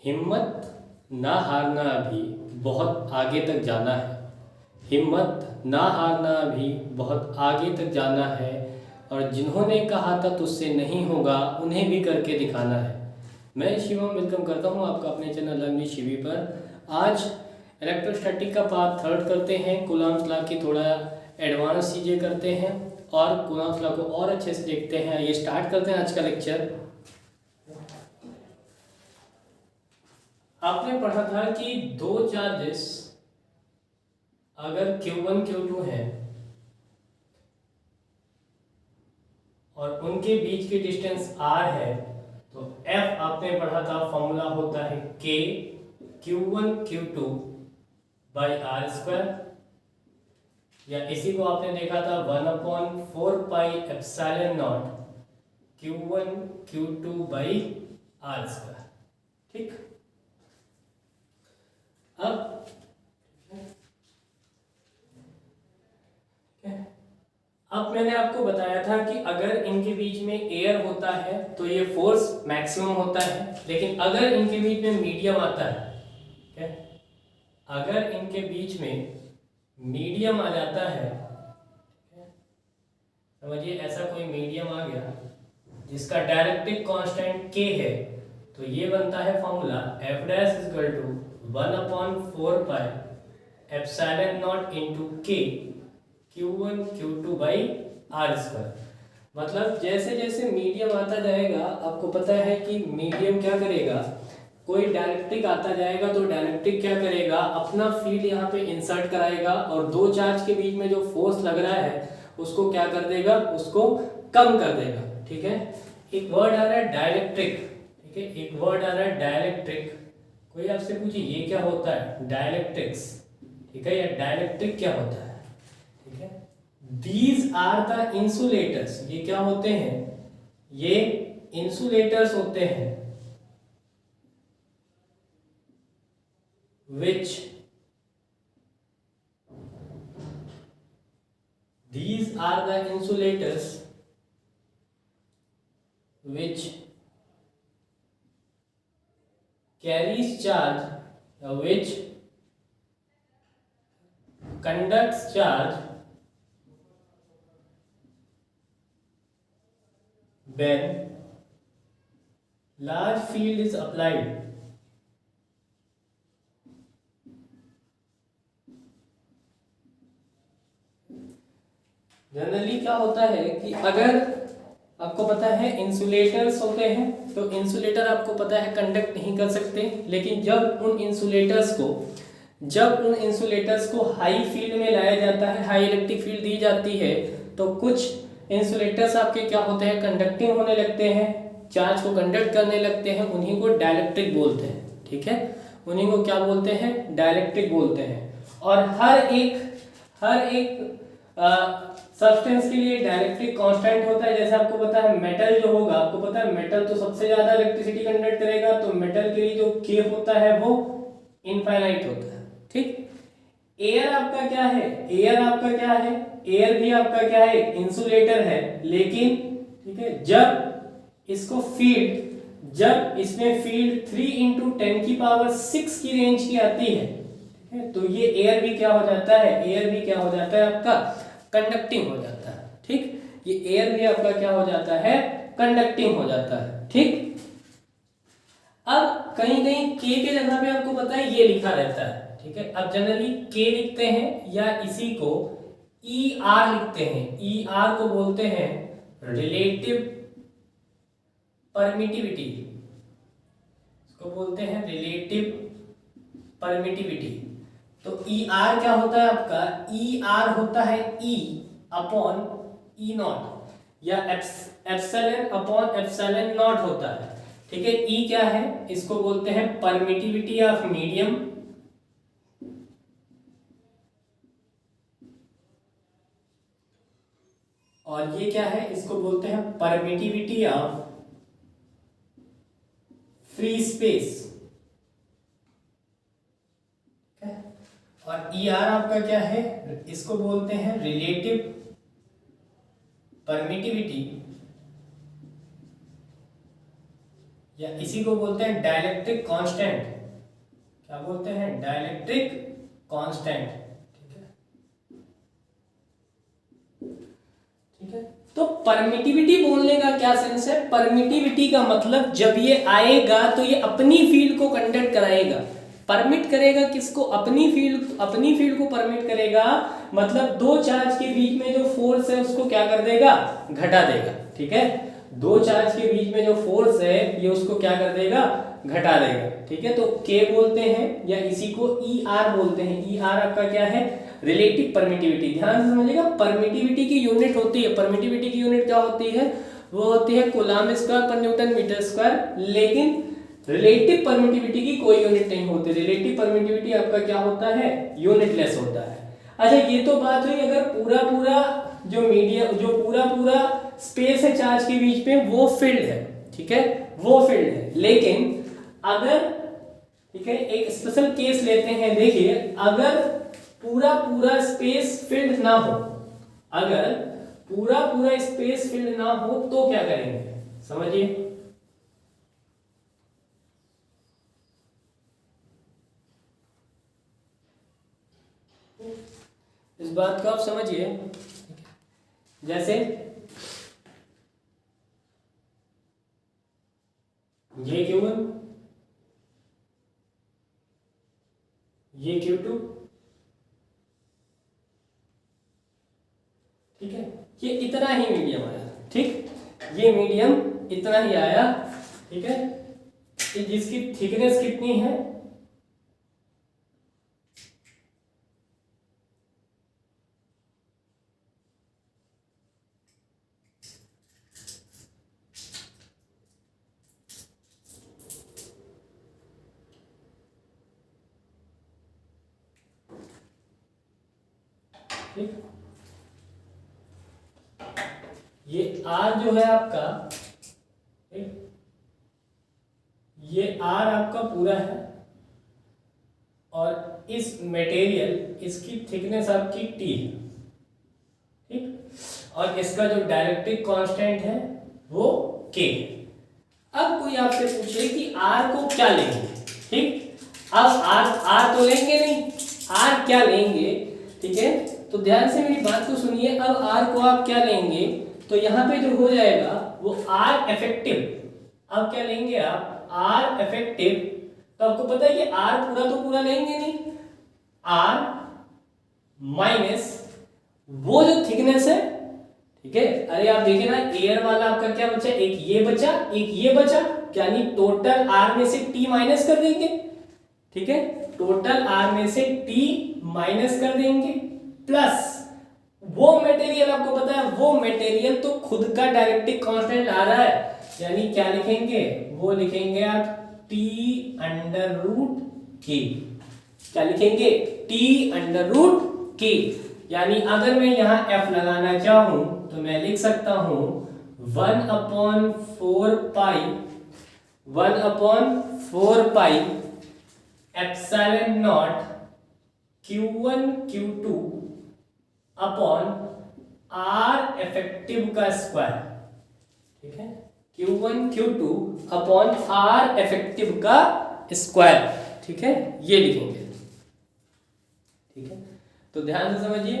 हिम्मत ना हारना अभी बहुत आगे तक जाना है। हिम्मत ना हारना अभी बहुत आगे तक जाना है और जिन्होंने कहा था तुझसे नहीं होगा उन्हें भी करके दिखाना है। मैं शिवम वेलकम करता हूं आपका अपने चैनल लर्निंग शिवी पर। आज इलेक्ट्रोस्टैटिक का पार्ट थर्ड करते हैं। कूलम्ब्स लॉ की थोड़ा एडवांस चीज़ें करते हैं और कूलम्ब्स लॉ को और अच्छे से देखते हैं। ये स्टार्ट करते हैं आज का लेक्चर। आपने पढ़ा था कि दो चार्जेस अगर Q1 Q2 है और उनके बीच की डिस्टेंस r है तो F आपने पढ़ा था फॉर्मूला होता है K Q1 Q2 by R square, या इसी को आपने देखा था 1/4 pi epsilon naught Q1 Q2 by R square. ठीक, अब मैंने आपको बताया था कि अगर इनके बीच में एयर होता है तो ये फोर्स मैक्सिमम होता है, लेकिन अगर इनके बीच में मीडियम आता है, अगर इनके बीच में मीडियम आ जाता है, समझिए ऐसा कोई मीडियम आ गया जिसका डायरेक्ट्रिक कांस्टेंट k है, तो ये बनता है formula f dash equal to 1/4 pi epsilon naught into k Q1 Q2 by R square. मतलब जैसे जैसे मीडियम आता जाएगा, आपको पता है कि मीडियम क्या करेगा, कोई डायरेक्ट्रिक आता जाएगा तो डायरेक्ट्रिक क्या करेगा, अपना फील्ड यहाँ पे इंसर्ट कराएगा और दो चार्ज के बीच में जो फोर्स लग रहा है उसको क्या कर देगा, उसको कम कर देगा। ठीक है, एक वर्ड आ रहा है डायलेक्ट्रिक। ठीक है, एक वर्ड आ रहा है डायलेक्ट्रिक। कोई आपसे पूछे ये क्या होता है, डायलेक्ट्रिक्स। ठीक है, या डायलेक्ट्रिक क्या होता है। ठीक है, दीज आर द इंसुलेटर्स। ये क्या होते हैं, ये इंसुलेटर्स होते हैं which these are the insulators which carries charge, which conducts charge when large field is applied. Generally क्या होता है कि अगर आपको पता है इंसुलेटर्स होते हैं तो इंसुलेटर आपको पता है कंडक्ट नहीं कर सकते, लेकिन जब उन इंसुलेटर्स को हाई फील्ड में लाया जाता है, हाई इलेक्ट्रिक फील्ड दी जाती है, तो कुछ इंसुलेटर्स आपके क्या होते हैं, कंडक्टिंग होने लगते हैं, चार्ज को कंडक्ट करने लगते हैं, उन्हीं को डाइलेक्ट्रिक बोलते हैं। ठीक है, उन्हीं को क्या बोलते हैं, डाइलेक्ट्रिक बोलते हैं। और हर एक सब्सटेंस के लिए डायरेक्ट्रिक कांस्टेंट होता है। जैसे आपको पता है मेटल जो होगा, आपको पता है मेटल तो सबसे ज्यादा इलेक्ट्रिसिटी कंडक्ट करेगा, तो मेटल के लिए जो K होता है वो इनफाइनाइट होता है। ठीक, एयर आपका क्या है, एयर भी आपका क्या है, इंसुलेटर है, लेकिन ठीक है जब इसमें फील्ड 3 × 10⁻⁶ की रेंज की आती है, ठीक है, तो ये एयर भी क्या हो जाता है, आपका कंडक्टिंग हो जाता है। ठीक, ये एयर भी आपका क्या हो जाता है, कंडक्टिंग हो जाता है। ठीक, अब कहीं के के जगह पे आपको पता है ये लिखा रहता है। ठीक है, अब जनरली के लिखते हैं या इसी को ER लिखते हैं। ER को बोलते हैं रिलेटिव परमिटिविटी, इसको बोलते हैं रिलेटिव परमिटिविटी। तो ER क्या होता है आपका, ER होता है E अपॉन E नॉट, या एप्सिलॉन अपॉन एप्सिलॉन नॉट होता है। ठीक है, E क्या है, इसको बोलते हैं परमिटिविटी ऑफ मीडियम, और ये क्या है, इसको बोलते हैं परमिटिविटी ऑफ फ्री स्पेस। और ER आपका क्या है, इसको बोलते हैं रिलेटिव परमिटिविटी या इसी को बोलते हैं डाइलेक्ट्रिक कांस्टेंट। क्या बोलते हैं? Dielectric constant. ठीक है, ठीक है। तो परमिटिविटी बोलने का क्या सेंस है? परमिटिविटी का मतलब जब ये आएगा तो ये अपनी फील्ड को कंडक्ट कराएगा। परमिट करेगा किसको? अपनी फील्ड को परमिट करेगा, मतलब दो चार्ज के बीच में जो फोर्स है उसको क्या कर देगा? घटा देगा। ठीक है, दो चार्ज के बीच में जो फोर्स है ये उसको क्या कर देगा? घटा देगा। ठीक है, तो K बोलते हैं या इसी को ER बोलते हैं। ER आपका क्या है? Relative permittivity. ध्यान से समझिएगा, परमिटिविटी की यूनिट होती है, परमिटिविटी की यूनिट क्या होती है? वो होती है कूलम्ब स्क्वायर पर न्यूटन मीटर स्क्वायर। लेकिन रिलेटिव परमिटिविटी की कोई यूनिट नहीं होती। रिलेटिव परमिटिविटी आपका क्या होता है? यूनिटलेस होता है। अच्छा, ये तो बात हुई अगर पूरा पूरा जो मीडियम, जो पूरा पूरा स्पेस है चार्ज के बीच में वो फील्ड है। ठीक है, वो फील्ड है। लेकिन अगर, ठीक है, एक स्पेशल केस लेते हैं। देखिए, अगर पूरा पूरा स्पेस फील्ड ना हो, अगर पूरा पूरा स्पेस फील्ड ना हो तो क्या करेंगे? समझिए, इस बात को आप समझिए। जैसे ये Q1, ये Q2, ठीक है, ये इतना ही मीडियम आया। ठीक, ये मीडियम इतना ही आया। ठीक है, जिसकी थिकनेस कितनी है? ठीक, ये R जो है आपका, ये R आपका पूरा है और इस मटेरियल, इसकी थिकनेस आपकी T है। ठीक, और इसका जो डाइलेक्ट्रिक कांस्टेंट है वो K है। अब कोई आपसे पूछे कि R को क्या लेंगे? ठीक, अब R तो लेंगे नहीं, R क्या लेंगे? ठीक है, तो ध्यान से मेरी बात को सुनिए। अब R को आप क्या लेंगे? तो यहाँ पे जो हो जाएगा वो R इफेक्टिव। अब क्या लेंगे आप? R effective. तो आपको पता है कि R पूरा तो पूरा लेंगे नहीं, R माइनस वो जो थिकनेस है। ठीक है, अरे आप देखे ना, एयर वाला आपका क्या बचा? एक ये बचा, एक ये बचा, यानी टोटल R में से T माइनस कर देंगे। ठीक है, टोटल R में से T माइनस कर देंगे, प्लस वो मटेरियल, आपको पता है वो मटेरियल तो खुद का डाइलेक्ट्रिक कांस्टेंट आ रहा है, यानी क्या लिखेंगे? वो लिखेंगे आप T अंडर रूट K। क्या लिखेंगे? T under root K। यानी अगर मैं यहां F लगाना चाहूं तो मैं लिख सकता हूं 1/4 epsilon naught Q1 Q2 upon R effective का स्क्वायर। ठीक है, Q1 Q2 upon R effective का स्क्वायर। ठीक है, ये लिखेंगे। ठीक है, तो ध्यान से समझिए,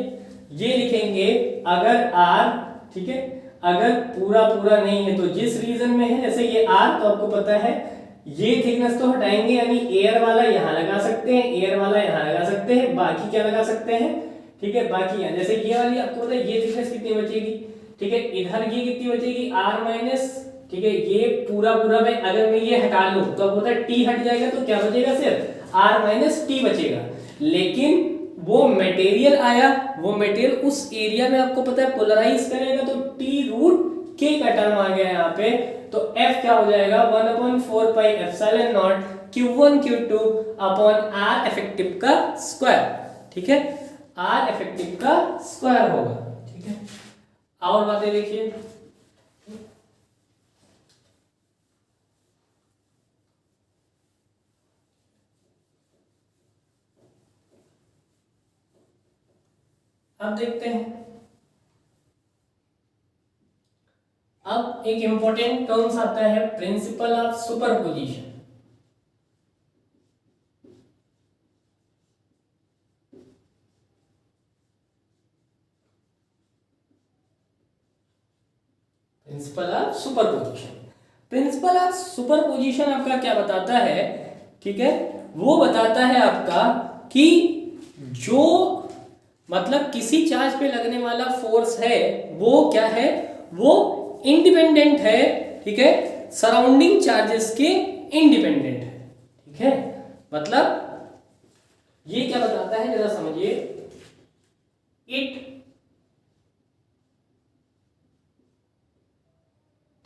ये लिखेंगे अगर R, ठीक है, अगर पूरा पूरा नहीं है तो जिस रीजन में है, जैसे ये R, तो आपको पता है ये थिकनेस तो हटाएंगे, यानी एयर वाला यहां लगा सकते हैं, एयर वाला यहां लगा सकते हैं, बाकी क्या लगा सकते हैं? ठीक है, बाकी यहाँ जैसे ये वाली आपको पता है ये थिकनेस कितनी बचेगी? ठीक है, इधर ये कितनी बचेगी? R minus. ठीक है, ये पूरा पूरा में अगर मैं ये हटा लूं तो आपको पता है T हट जाएगा, तो क्या बचेगा? सिर्फ R माइनस T बचेगा। लेकिन वो मटेरियल आया, वो मटेरियल उस एरिया में आपको पता है पोलराइज करेगा, तो T रूट K का टर्म आ गया यहाँ पे। तो F क्या हो जाएगा? 1/4 pi epsilon naught Q1 Q2 upon R effective का स्क्वायर। ठीक है, R इफेक्टिव का स्क्वायर होगा। ठीक है, और बातें देखिए। अब देखते हैं, अब एक इंपॉर्टेंट टर्म्स आता है principle of superposition. Principle of superposition, principle of superposition आपका क्या बताता है, ठीक है, वो बताता है आपका कि जो मतलब किसी चार्ज पे लगने वाला फोर्स है वो क्या है, वो इंडिपेंडेंट है, ठीक है, सराउंडिंग चार्जेस के इंडिपेंडेंट है, ठीक है। मतलब ये क्या बताता है जरा समझिए, it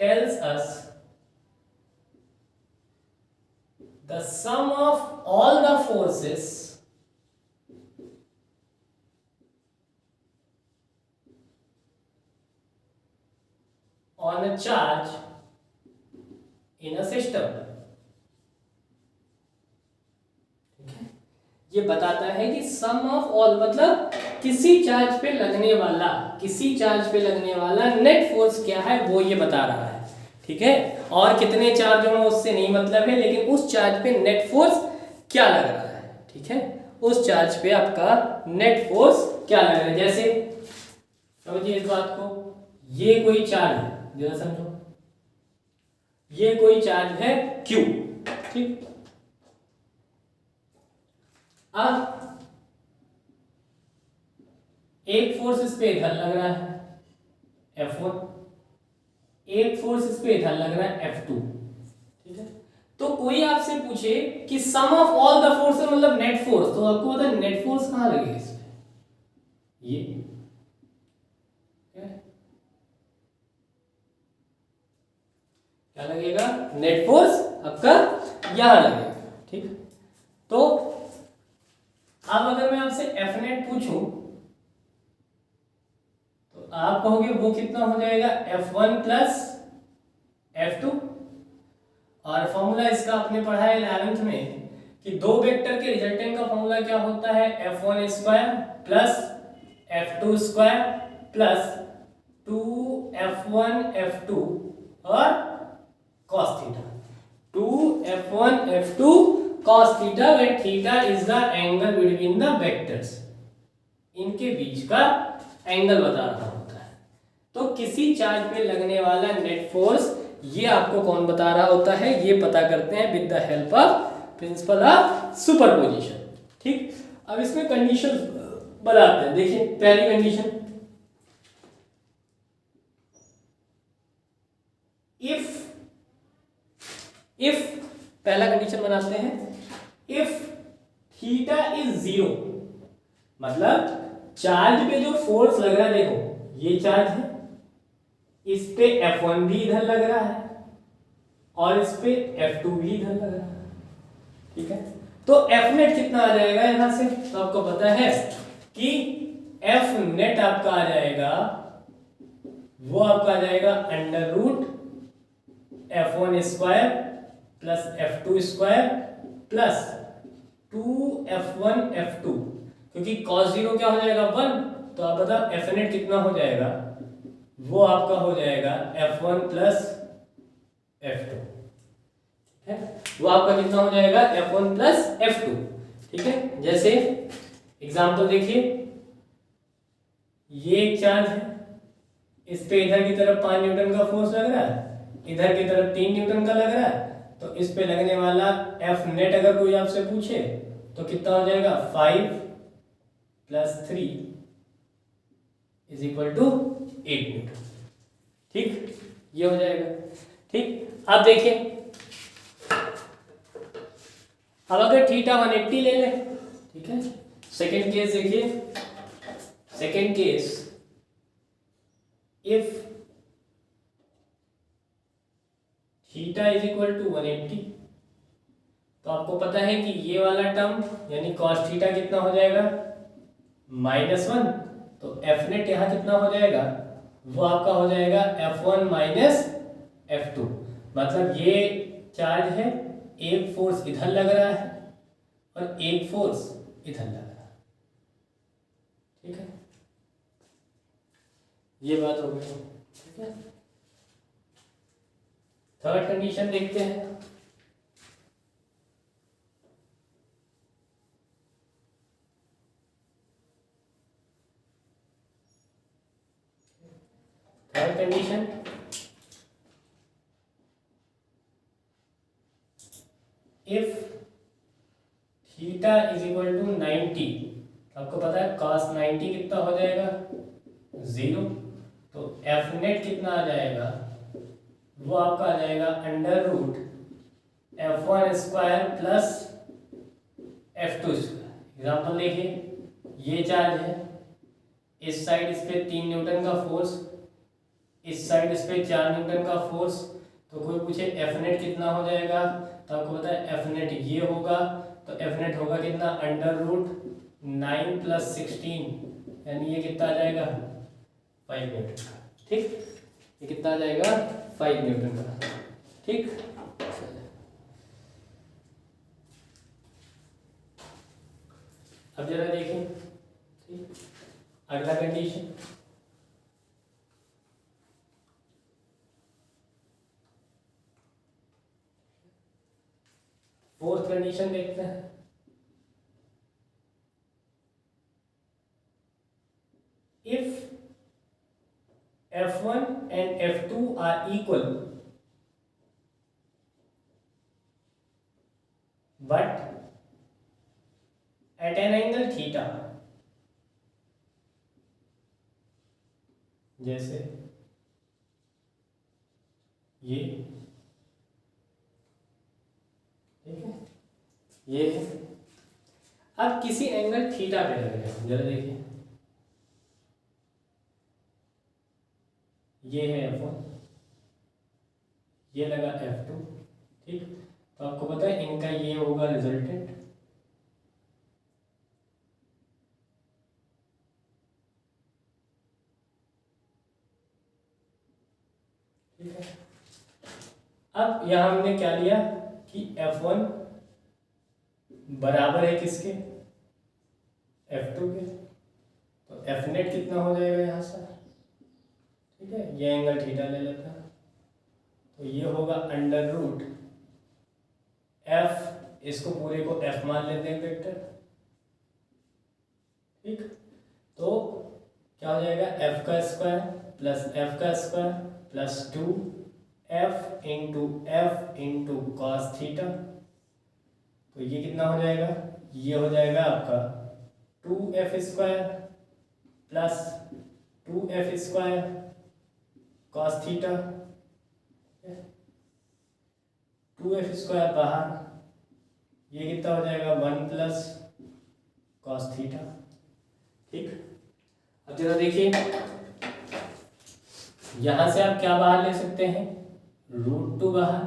tells us the sum of all the forces on a charge in a system। ये बताता है कि सम ऑफ ऑल मतलब किसी चार्ज पे लगने वाला नेट फोर्स क्या है वो ये बता रहा है, ठीक है। और कितने चार्ज में उससे नहीं मतलब है, लेकिन उस चार्ज पे नेट फोर्स क्या लग रहा है, ठीक है, उस चार्ज पे आपका नेट फोर्स क्या लग रहा है। जैसे समझिए इस बात को, ये कोई चार्ज है, जरा समझो, ये कोई चार्ज है Q, ठीक। अब एक फोर्स इस पे इधर लग रहा है F1, एक फोर्स इस पे इधर लग रहा है F2, ठीक है। तो कोई आपसे पूछे कि सम ऑफ ऑल द फोर्स मतलब नेट फोर्स, तो आपको पता है नेट फोर्स कहां लगेगा इस पे, ये क्या लगेगा, नेट फोर्स आपका यहां लगेगा, ठीक। तो अब अगर मैं आपसे एफ नेट पूछूं तो आप कहोगे वो कितना हो जाएगा, F1 प्लस F2। और फॉर्मूला इसका आपने पढ़ा है 11th में कि दो वेक्टर के रिजल्टेंट का फॉर्मूला क्या होता है, F1 square plus F2 square plus 2F1 F2 और cos theta, 2F1 F2 cos theta, where theta is the angle between the vectors, इनके बीच का एंगल बता रहा होता है। तो किसी चार्ज पे लगने वाला नेट फोर्स ये आपको कौन बता रहा होता है, ये पता करते हैं with the help of principle of superposition, ठीक। अब इसमें कंडीशन बनाते हैं, देखिए पहली कंडीशन, इफ पहला कंडीशन बनाते हैं, इफ थीटा इज 0, मतलब चार्ज पे जो फोर्स लग रहा है, देखो ये चार्ज है, इस पे F1 भी इधर लग रहा है और इस पे F2 भी इधर लग रहा है, ठीक है। तो F नेट कितना आ जाएगा यहां से, तो आपको पता है कि F नेट आपका आ जाएगा, वो आपका आ जाएगा under root F1 square plus F2 square plus 2F1 F2, क्योंकि cos 0 क्या हो जाएगा 1, तो आप बताओ F नेट कितना हो जाएगा, वो आपका हो जाएगा F1 प्लस F2, ठीक है, वो आपका कितना हो जाएगा F1 प्लस F2, ठीक है। जैसे एग्जांपल देखिए, ये एक चार्ज है, इस पे इधर की तरफ 5 न्यूटन का फोर्स लग रहा है, इधर की तरफ 3 न्यूटन का लग रहा है, तो इस पे लगने वाला F नेट अगर कोई आपसे पूछे तो कितना हो जाएगा, 5 plus 3 is equal to 8 newton, ठीक, ये हो जाएगा, ठीक। अब देखिए, अब अगर थीटा 180 ले लें, ठीक है, सेकेंड केस देखिए, second case, if theta is equal to 180, तो आपको पता है कि ये वाला टर्म यानी cos थीटा कितना हो जाएगा, -1, तो F नेट यहाँ कितना हो जाएगा, वो आपका हो जाएगा F1 माइनस F2, मतलब ये चार्ज है, एक फोर्स इधर लग रहा है और एक फोर्स इधर लग रहा है, ठीक है, ये बात हो गई, ठीक है। थर्ड कंडीशन देखते हैं। Third condition, if theta is equal to 90, आपको पता है cos 90 कितना हो जाएगा 0, तो एफ नेट कितना आ जाएगा, वो आपका आ जाएगा under root F1 square plus F2 square. Example देखिए, ये चार्ज है, इस साइड इस पे 3 न्यूटन का फोर्स, इस साइड इस पे 4 न्यूटन का फोर्स, तो कोई पूछे एफ नेट कितना हो जाएगा, तो आपको पता है एफ नेट ये होगा, तो एफ नेट होगा कितना अंडर रूट 9 प्लस 16, यानी ये कितना आ जाएगा 5 न्यूटन का। ठीक, ये कितना आ जाएगा 5 न्यूटन का। ठीक, अब जरा देखिए, ठीक, अगला कंडीशन, फोर्थ कंडीशन देखते हैं। If F1 and F2 are equal but at an angle theta, जैसे ये, ठीक है, ये है, अब किसी एंगल थीटा पे लग रहे हैं, जरा देखिए, ये है F1, ये लगा F2, ठीक, तो आपको पता है इनका ये होगा रिजल्टेंट, ठीक है। अब यहां हमने क्या लिया कि F1 बराबर है किसके, F2 के, तो F नेट कितना हो जाएगा यहाँ से, ठीक है, ये एंगल थीटा ले लेता है, तो ये होगा अंडर रूट F, इसको पूरे को F मान लेते हैं वेक्टर, ठीक, तो क्या हो जाएगा F का स्क्वायर प्लस F का square plus 2F into cos theta, तो ये कितना हो जाएगा, ये हो जाएगा आपका 2F square plus 2F square cos theta, 2F square बाहर, ये कितना हो जाएगा 1 प्लस कॉस थीटा। ठीक, अब जरा देखिए, यहां से आप क्या बाहर ले सकते हैं, √2 बाहर,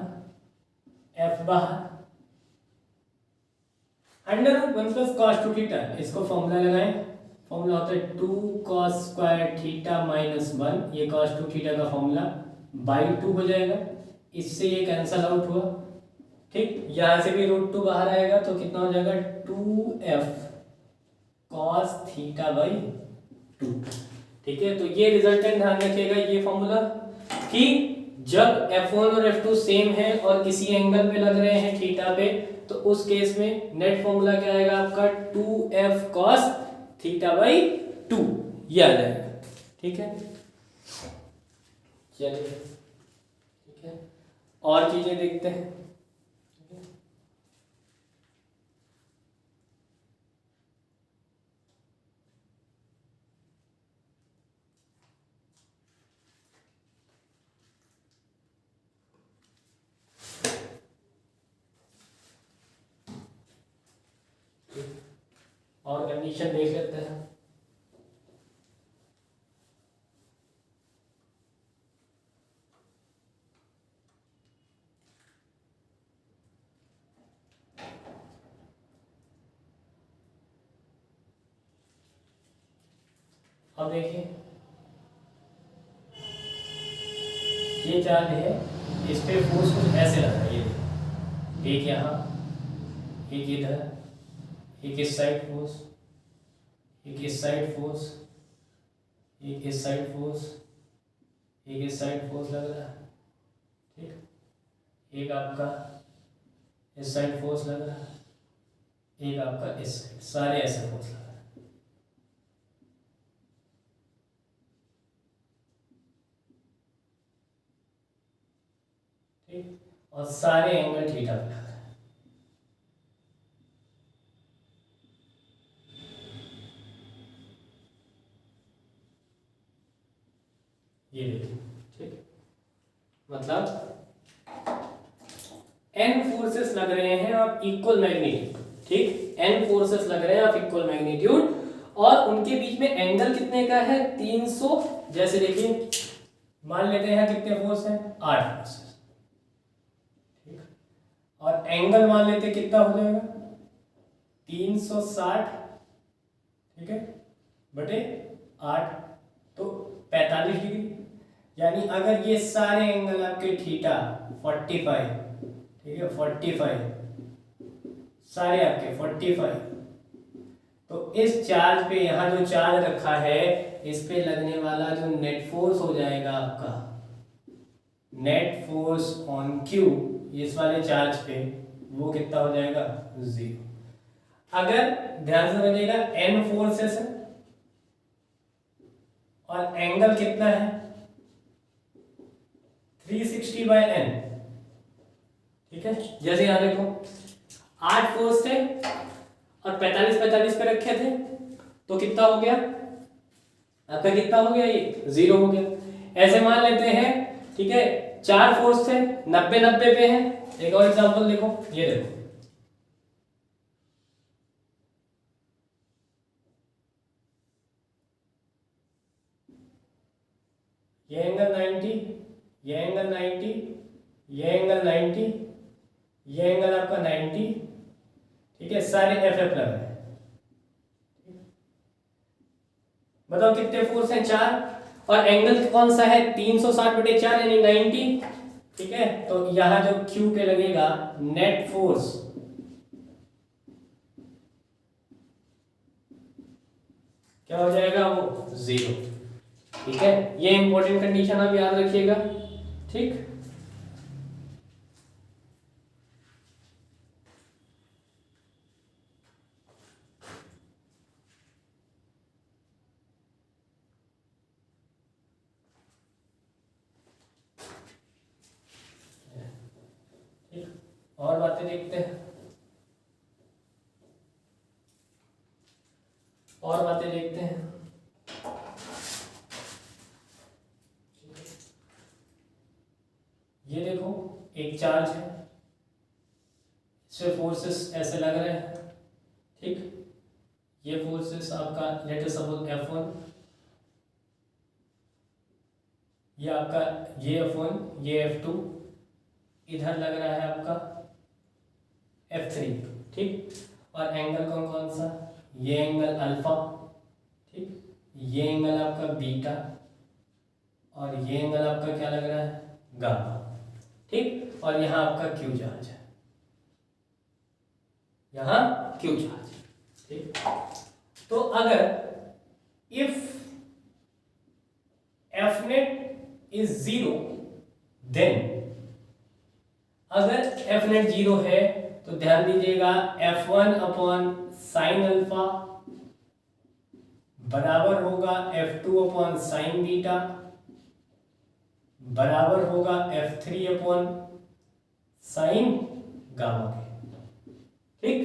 F बाहर, अंडर रूट 1 प्लस कॉस 2 थीटा, इसको फॉर्मूला लगाएं, फॉर्मूला होता है 2 cos स्क्वायर थीटा माइनस 1, ये cos 2 थीटा का फॉर्मूला बाई 2 हो जाएगा, इससे ये कैंसल आउट हुआ, ठीक, यहां से भी √2 बाहर आएगा, तो कितना हो जाएगा 2F cos थीटा बाई 2, ठीक है। तो ये रिजल्टेंट ध्यान रखिएगा, ये फॉर्मूला, कि जब F1 और F2 सेम है और किसी एंगल पे लग रहे हैं थीटा पे, तो उस केस में नेट फॉर्मूला क्या आएगा आपका 2F cos थीटा बाई 2, ये आ जाएगा, ठीक है। चलिए, ठीक है, और चीजें देखते हैं, ठीक है? और कंडीशन देख लेते हैं। अब देखिए, ये चार्ज है, इस पे फोर्स कुछ ऐसे लग रहा है, ये एक यहाँ, एक इधर, एक इस साइड फोर्स, एक इस साइड फोर्स, एक इस साइड फोर्स, एक इस साइड फोर्स लग रहा है, ठीक। एक आपका इस साइड फोर्स लग रहा है, एक आपका इस साइड, सारे ऐसे फोर्स लग रहा है। ठीक, और सारे एंगल थीटा पे लग रहा है। ये देखिए, ठीक, मतलब एन फोर्सेस लग रहे हैं और इक्वल मैग्नीट्यूड। ठीक, एन फोर्सेस लग रहे हैं ऑफ इक्वल मैग्नीट्यूड और उनके बीच में एंगल कितने का है 300। जैसे देखिए मान लेते हैं कितने फोर्स हैं 8 फोर्सेस। ठीक, और एंगल मान लेते कितना हो जाएगा 360, ठीक है, बटे 8 तो 45 डिग्री। यानी अगर ये सारे एंगल आपके थीटा 45, ठीक है 45, सारे आपके 45, तो इस चार्ज पे यहाँ जो चार्ज रखा है इस पे लगने वाला जो नेट फोर्स हो जाएगा आपका, नेट फोर्स ऑन क्यू, इस वाले चार्ज पे वो कितना हो जाएगा 0। अगर ध्यान से समझिएगा एन फोर्सेस है और एंगल कितना है 360/n। ठीक है, जैसे यहां देखो 8 फोर्स थे और 45 पे रखे थे तो कितना हो गया आपका, कितना हो गया ये 0 हो गया। ऐसे मान लेते हैं, ठीक है 4 फोर्स थे 90 पे हैं। एक और एग्जांपल देखो, ये देखो ये एंगल 90, ये एंगल 90, ये एंगल 90, ये एंगल आपका 90, ठीक है, सारे एफ एफ लग रहे हैं। बताओ कितने फोर्स हैं 4 और एंगल कौन सा है 360/4 यानी 90। ठीक है, तो यहां जो क्यू पे लगेगा नेट फोर्स क्या हो जाएगा वो 0। ठीक है, ये इंपॉर्टेंट कंडीशन आप याद रखिएगा। ठीक, और बातें देखते हैं, और बातें देखते हैं। ये देखो एक चार्ज है, इसमें फोर्सेस ऐसे लग रहे हैं। ठीक, ये फोर्सेस आपका लेट अस सपोज F1, ये आपका ये F1, ये F2, इधर लग रहा है आपका F3। ठीक, और एंगल कौन कौन सा, ये एंगल अल्फा, ठीक, ये एंगल आपका बीटा और ये एंगल आपका क्या लग रहा है गामा। ठीक, और यहाँ आपका क्यू चार्ज है, यहाँ क्यू चार्ज है। ठीक, तो अगर if F net is 0 then, अगर एफ नेट 0 है तो ध्यान दीजिएगा F1/sin अल्फा बराबर होगा F2/sin बीटा बराबर होगा F3/sin गामा के। ठीक,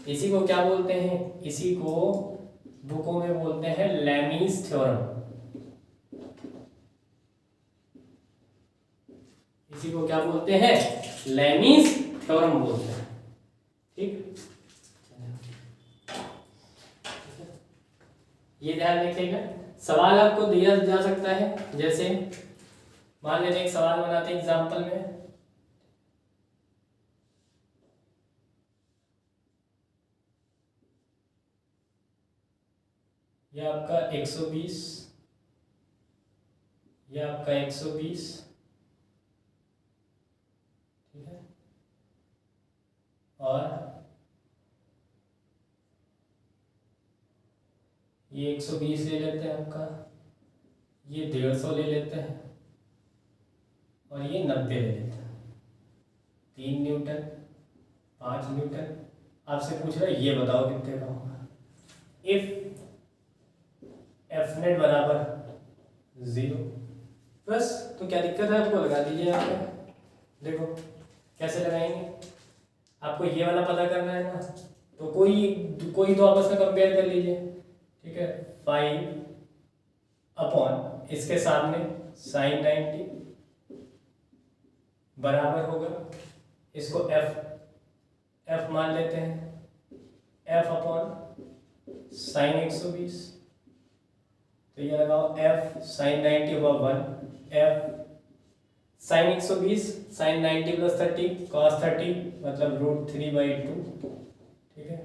इसी को क्या बोलते हैं, इसी को बुकों में बोलते हैं लैमीज थ्योरम। इसी को क्या बोलते हैं लैमीज थ्योरम बोलते हैं। ठीक, ये ध्यान रखिएगा। सवाल आपको दिया जा सकता है, जैसे मान लेते एक सवाल बनाते हैं एग्जाम्पल में, ये आपका 120, ये आपका 120, ठीक है, और ये 120 ले लेते हैं आपका, ये 150 ले लेते हैं और ये 90 ले लेते हैं। 3 न्यूटन, 5 न्यूटन। आपसे पूछ रहा है ये बताओ कितने का होगा। इफ एफ नेट बराबर 0, बस तो क्या दिक्कत है, आपको लगा दीजिए यहाँ पे। देखो कैसे लगाएंगे, आपको ये वाला पता करना है ना, तो कोई तो आपस में कंपेयर कर लीजिए, ठीक है। 5 अपॉन इसके सामने sin 90 बराबर होगा, इसको एफ मान लेते हैं, एफ अपॉन sin 120। तो ये लगाओ एफ sin 90 हुआ 1, F sin 120 sin 90 plus 30 cos 30 मतलब √3/2, ठीक है।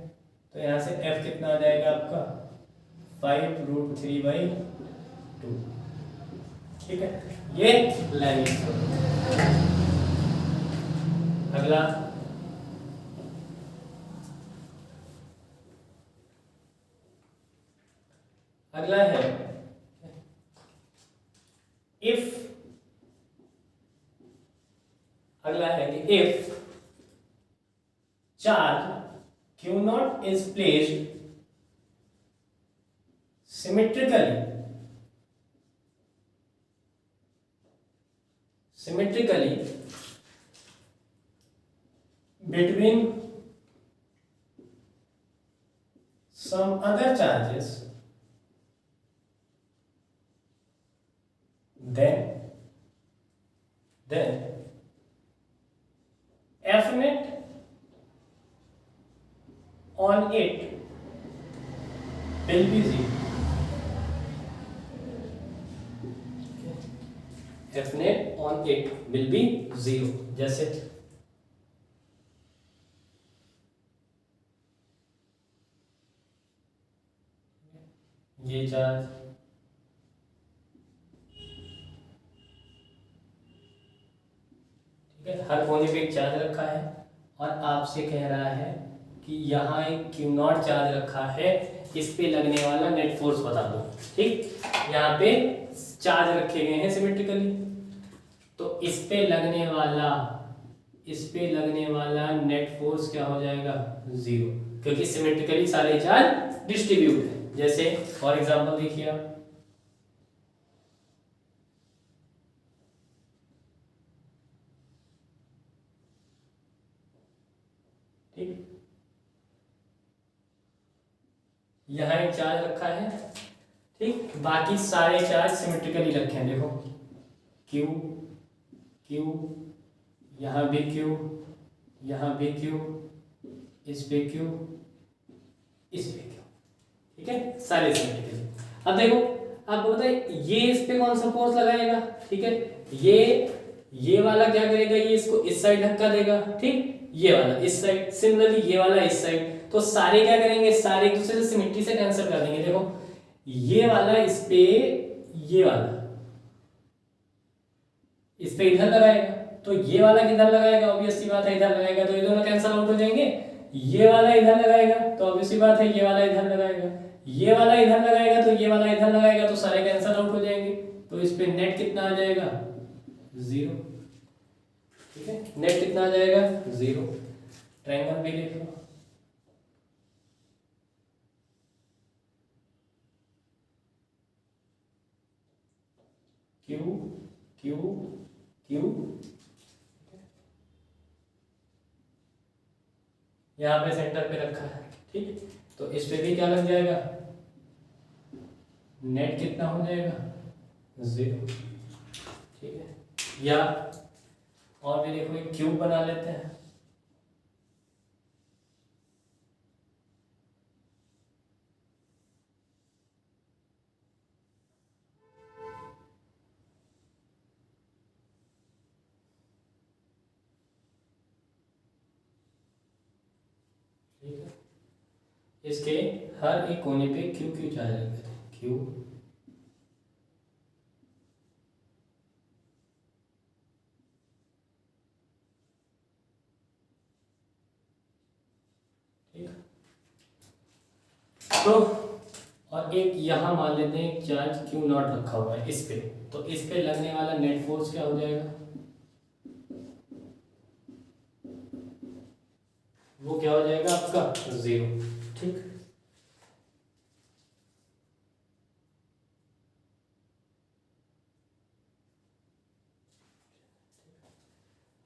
तो यहाँ से f कितना आ जाएगा आपका 5√3/2, ठीक है। ये लेंथ। अगला है if charge Q0 is placed symmetrically between some other charges, then F net on it will be 0. F net on it will be 0। जैसे ये चार्ज, ठीक है, हर कोने पे एक चार्ज रखा है और आपसे कह रहा है कि यहाँ एक Q0 चार्ज रखा है, इस पे लगने वाला नेट फोर्स बता दो, ठीक। यहाँ पे चार्ज रखे गए हैं सिमेट्रिकली, तो इस पे लगने वाला नेट फोर्स क्या हो जाएगा 0, क्योंकि सिमेट्रिकली सारे चार्ज डिस्ट्रीब्यूट है। जैसे फॉर एग्जांपल देखिए आप, ठीक, यहाँ एक चार्ज रखा है, ठीक, बाकी सारे चार्ज सिमेट्रिकली रखे हैं। देखो Q, यहाँ भी Q, यहाँ भी Q, इस पे Q, इस पे Q, ठीक है, सारे सिमेट्रिकली। अब देखो आपको बताइए ये इस पे कौन सा फोर्स लगाएगा, ठीक है। ये वाला क्या करेगा, ये इसको इस साइड धक्का देगा, ठीक, ये वाला इस साइड, सिमिलरली ये वाला इस साइड। तो सारे क्या करेंगे, सारे एक दूसरे से सिमेट्री से कैंसिल कर देंगे। देखो ये वाला इस पे, ये वाला इस पे इधर लगाएगा, तो ये वाला किधर लगाएगा, ऑब्वियस सी बात है इधर लगाएगा, तो ये दोनों कैंसिल आउट हो जाएंगे। ये वाला इधर लगाएगा तो ऑब्वियस सी बात है ये वाला इधर लगाएगा, ये वाला इधर लगाएगा तो ये वाला इधर लगाएगा, तो सारे कैंसिल आउट हो जाएंगे। तो इस पे नेट कितना आ जाएगा 0, ठीक है, नेट कितना आ जाएगा 0। ट्रायंगल भी देख लो, Q Q Q, यहाँ पे सेंटर पे रखा है, ठीक है। तो इस पे भी क्या लग जाएगा, नेट कितना हो जाएगा 0, ठीक है। या और भी देखो एक क्यूब बना लेते हैं, ठीक है। इसके हर एक कोने पे क्यू क्यू चार्ज रखते थे, क्यू, ठीक। तो और एक यहाँ मान लेते हैं एक चार्ज Q0 रखा हुआ है इस पे, तो इस पे लगने वाला नेट फोर्स क्या हो जाएगा, वो क्या हो जाएगा आपका 0। ठीक,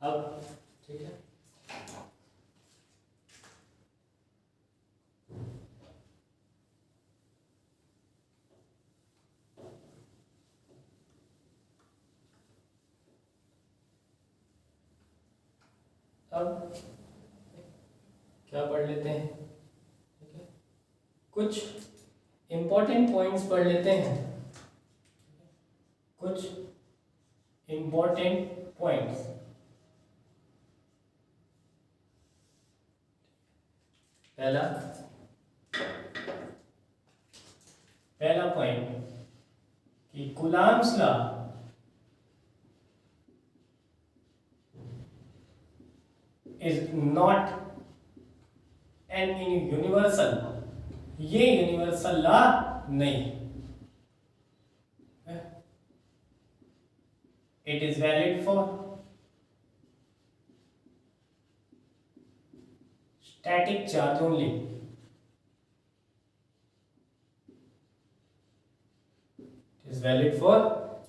अब ठीक है, अब क्या पढ़ लेते हैं, ठीक है, कुछ इंपॉर्टेंट पॉइंट्स पढ़ लेते हैं, कुछ इंपॉर्टेंट पॉइंट्स। पहला पॉइंट कि Coulomb's law is not an universal law, ये यूनिवर्सल लॉ नहीं, it is valid for static charge only, is valid for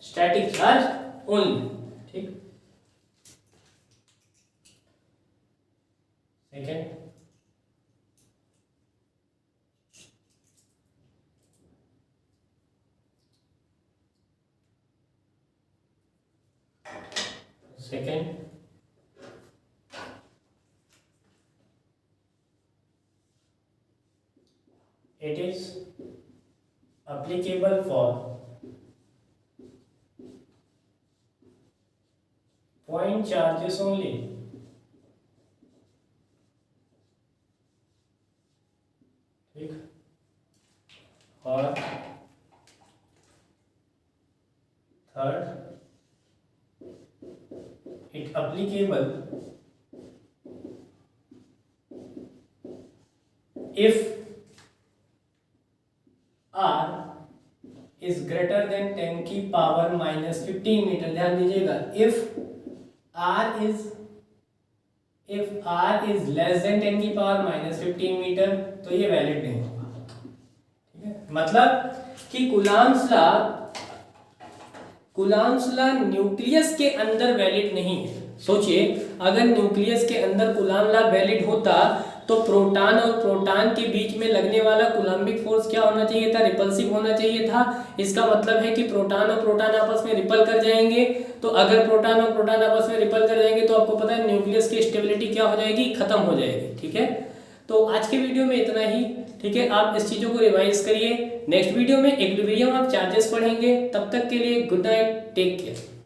static charge only। ठीक, second, it is applicable for point charges only। ठीक, और third, it applicable if r is greater than 10 की power -15 metre. ध्यान दीजिएगा, if r is less than 10 की power -15 metre तो ये valid नहीं होगा। ठीक है, मतलब कि कूलम्ब्स लॉ न्यूक्लियस के अंदर वैलिड नहीं है। सोचिए, अगर न्यूक्लियस के अंदर कूलम्ब लॉ वैलिड होता तो प्रोटॉन और प्रोटॉन के बीच में लगने वाला कूलम्बिक फोर्स क्या होना चाहिए था, रिपल्सिव होना चाहिए था। इसका मतलब है कि प्रोटॉन और प्रोटॉन आपस में रिपल कर जाएंगे। तो अगर प्रोटॉन और प्रोटॉन आपस में रिपल कर जाएंगे तो आपको पता है न्यूक्लियस की स्टेबिलिटी क्या हो जाएगी, खत्म हो जाएगी। ठीक है, तो आज के वीडियो में इतना ही। ठीक है, आप इस चीज़ों को रिवाइज करिए। नेक्स्ट वीडियो में इक्विलिब्रियम ऑफ चार्जेस पढ़ेंगे। तब तक के लिए गुड नाइट, टेक केयर।